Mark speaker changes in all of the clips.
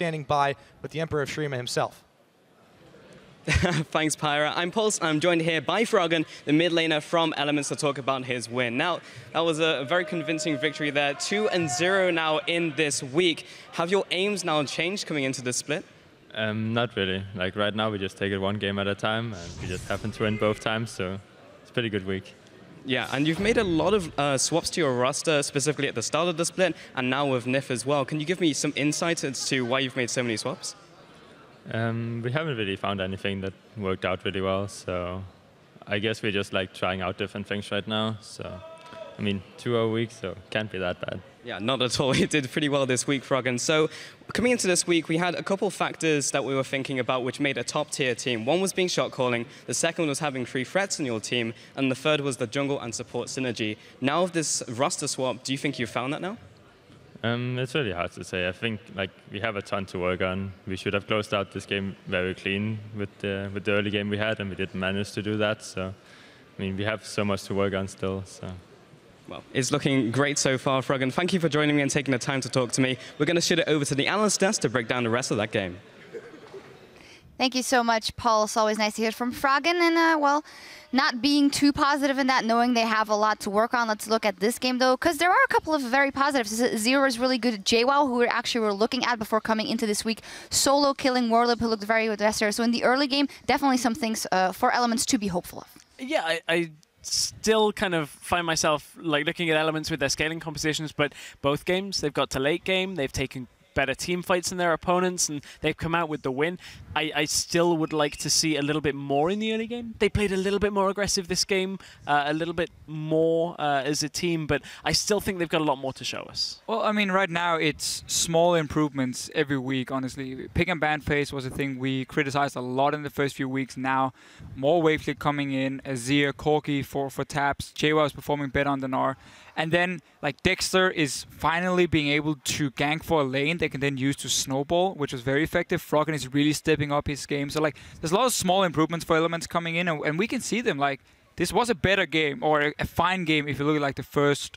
Speaker 1: standing by with the Emperor of Shurima himself.
Speaker 2: Thanks, Pyra. I'm Pulse. I'm joined here by Froggen, the mid laner from Elements, to talk about his win. Now, that was a very convincing victory there. 2-0 now in this week. Have your aims now changed coming into this split?
Speaker 3: Not really. Like right now, we just take it one game at a time, and we just happen to win both times, so it's a pretty good week.
Speaker 2: Yeah, and you've made a lot of swaps to your roster, specifically at the start of the split, and now with Nif as well. Can you give me some insight as to why you've made so many swaps?
Speaker 3: We haven't really found anything that worked out really well, so I guess we're just like trying out different things right now. So, I mean, 2-0 week, so can't be that bad.
Speaker 2: Yeah, not at all. You did pretty well this week, Froggen. So coming into this week, we had a couple factors that we were thinking about which made a top-tier team. One was being shot calling, the second was having 3 threats in your team, and the third was the jungle and support synergy. Now with this roster swap, do you think you've found that now?
Speaker 3: It's really hard to say. I think like we have a ton to work on. We should have closed out this game very clean with the early game we had, and we didn't manage to do that. So, I mean, we have so much to work on still. So.
Speaker 2: Well, it's looking great so far, Froggen. Thank you for joining me and taking the time to talk to me. We're going to shoot it over to the analyst desk to break down the rest of that game.
Speaker 4: Thank you so much, Paul. It's always nice to hear from Froggen. And, well, not being too positive in that, knowing they have a lot to work on. Let's look at this game, though, because there are a couple of very positives. Zero is really good. JWoww, who we actually were looking at before coming into this week, solo killing Warlip, who looked very good yesterday. So in the early game, definitely some things for Elements to be hopeful of.
Speaker 5: Yeah, I still kind of find myself like looking at Elements with their scaling compositions, but both games, they've got to late game, they've taken better team fights than their opponents, and they've come out with the win. I still would like to see a little bit more in the early game. They played a little bit more aggressive this game, a little bit more as a team, but I still think they've got a lot more to show us.
Speaker 6: Well, I mean, right now it's small improvements every week, honestly. Pick and ban phase was a thing we criticized a lot in the first few weeks. Now, more Wavelet coming in, Azir, Corki for taps, JWoww is performing better on the Gnar. And then, like, Dexter is finally being able to gank for a lane they can then use to snowball, which was very effective. Froggen is really stepping up his game. So, like, there's a lot of small improvements for Elements coming in, and we can see them. Like, this was a better game, or a fine game if you look at, like, the first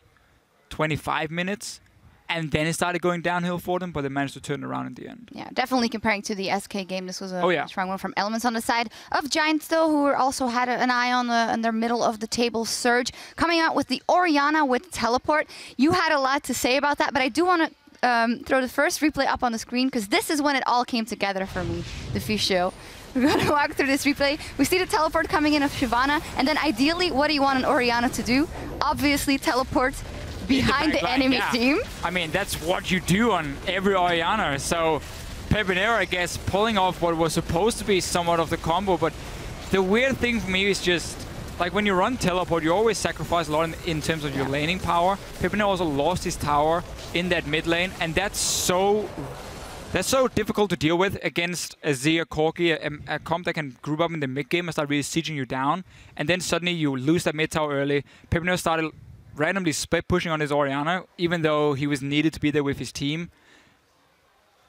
Speaker 6: 25 minutes. And then it started going downhill for them, but they managed to turn it around in the end.
Speaker 4: Yeah, definitely comparing to the SK game, this was a strong one from Elements. On the side of Giants, though, who also had an eye on their middle of the table surge, coming out with the Orianna with teleport. You had a lot to say about that, but I do want to throw the first replay up on the screen, because this is when it all came together for me, the Fisho. We're going to walk through this replay. We see the teleport coming in of Shyvana, and then ideally, what do you want an Orianna to do? Obviously, teleport behind the enemy team.
Speaker 6: I mean, that's what you do on every Orianna. So Pepinero, I guess, pulling off what was supposed to be somewhat of the combo. But the weird thing for me is just, like, when you run teleport, you always sacrifice a lot in terms of your laning power. Pepinero also lost his tower in that mid lane, and that's so difficult to deal with against Azir, Corki, a comp that can group up in the mid game and start really sieging you down. And then suddenly you lose that mid tower early. Pepinero started randomly split pushing on his Orianna, even though he was needed to be there with his team.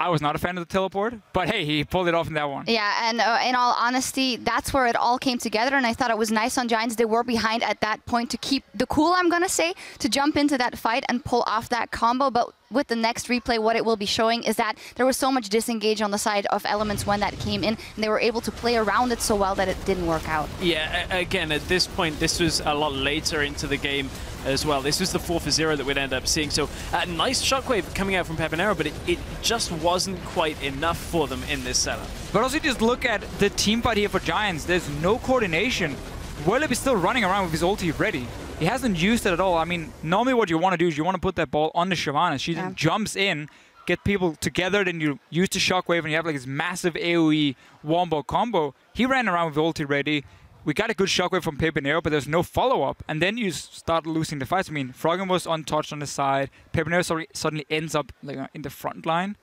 Speaker 6: I was not a fan of the teleport, but hey, he pulled it off in that one.
Speaker 4: Yeah, and in all honesty, that's where it all came together, and I thought it was nice on Giants. They were behind at that point to keep the cool, I'm going to say, to jump into that fight and pull off that combo. But with the next replay, what it will be showing is that there was so much disengage on the side of Elements when that came in, and they were able to play around it so well that it didn't work out.
Speaker 5: Yeah, again, at this point, this was a lot later into the game as well. This was the 4-0 that we'd end up seeing. So nice shockwave coming out from Pepinero, but it just wasn't quite enough for them in this setup.
Speaker 6: But also just look at the team fight here for Giants. There's no coordination. Warlip is still running around with his ulti ready. He hasn't used it at all. I mean, normally what you want to do is you want to put that ball on the Shyvana. She then jumps in, get people together, then you use the shockwave and you have like this massive AoE wombo combo. He ran around with ulti ready. We got a good shockwave from Pepinero, but there's no follow-up. And then you start losing the fights. I mean, Froggen was untouched on the side. Pepinero suddenly ends up like in the front line.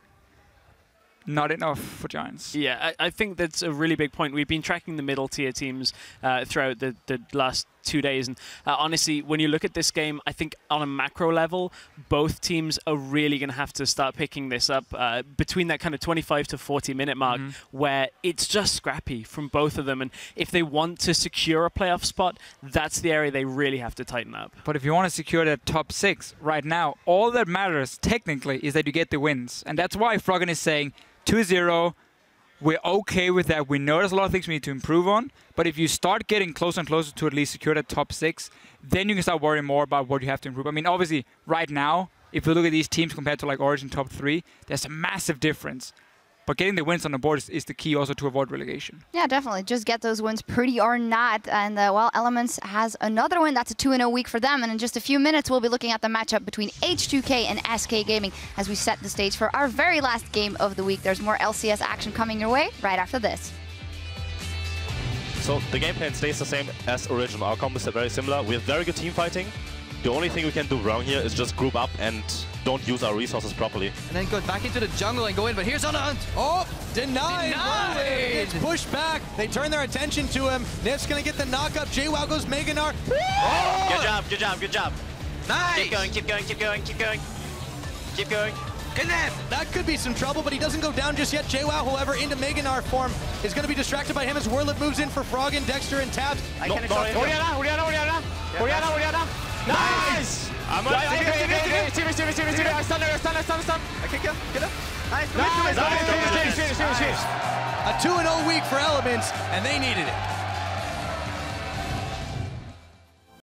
Speaker 6: Not enough for Giants.
Speaker 5: Yeah, I think that's a really big point. We've been tracking the middle tier teams throughout the last 2 days. And honestly, when you look at this game, I think on a macro level, both teams are really going to have to start picking this up between that kind of 25 to 40 minute mark, where it's just scrappy from both of them. And if they want to secure a playoff spot, that's the area they really have to tighten up.
Speaker 6: But if you want to secure that top 6 right now, all that matters technically is that you get the wins. And that's why Froggen is saying 2-0. We're okay with that. We know there's a lot of things we need to improve on. But if you start getting closer and closer to at least secure that top 6, then you can start worrying more about what you have to improve. I mean, obviously, right now, if you look at these teams compared to like Origin top 3, there's a massive difference. But getting the wins on the board is the key also to avoid relegation.
Speaker 4: Yeah, definitely. Just get those wins, pretty or not. And, well, Elements has another win. That's a 2-0 week for them. And in just a few minutes, we'll be looking at the matchup between H2K and SK Gaming as we set the stage for our very last game of the week. There's more LCS action coming your way right after this.
Speaker 7: So the game plan stays the same as original. Our combos are very similar. We have very good team fighting. The only thing we can do wrong here is just group up and don't use our resources properly.
Speaker 8: And then go back into the jungle and go in, but here's on the hunt. Oh, denied! It's pushed back. They turn their attention to him. Nif's gonna get the knock-up. JWoww goes Meganar.
Speaker 9: Oh! Good job, good job, good job.
Speaker 8: Nice!
Speaker 9: Keep going, keep going, keep going, keep going. Keep going.
Speaker 8: Good Nif! That could be some trouble, but he doesn't go down just yet. JWoww, however, into Meganar form is gonna be distracted by him as Whirlip moves in for Froggen, Dexter, and Tabs.
Speaker 9: Oriana.
Speaker 8: Nice!
Speaker 9: I'm on I stun. I kick him. Get him. Nice.
Speaker 8: A 2-0 week for Elements, and they needed it.